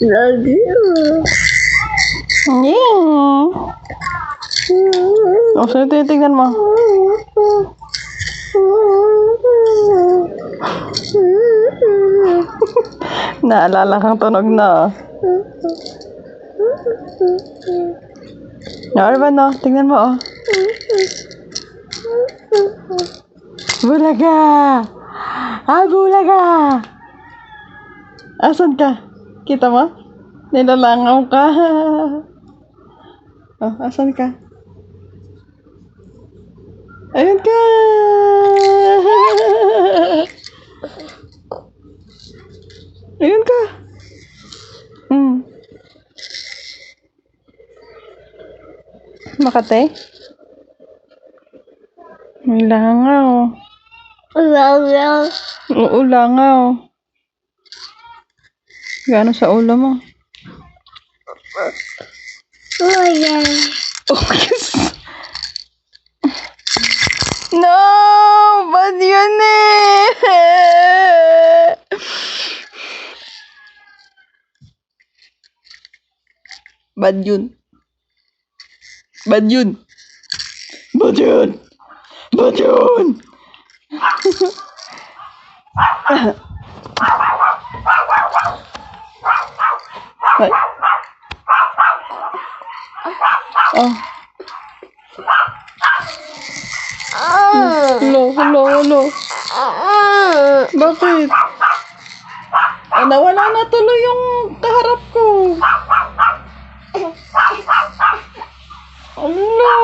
Love you. Yeah. O, sino tinitignan mo? Naalala kang tunog na. Ano ba no? Tingnan mo, oh. Bulaga! Bulaga! Asan ka? Kita mo? Nilalangaw ka. Oh, asan ka? Ayun ka! Ayun ka! Makate? May langaw. Love you. Oo, langaw. Gano sa ulo mo? Oh, yeah. Oh, yes. No! Bad yun eh! Bad yun. Bad yun. Bad yun. Bad yun. Ay. Oh. Hello. Bakit? Nawala na tuloy yung kaharap ko. Hello.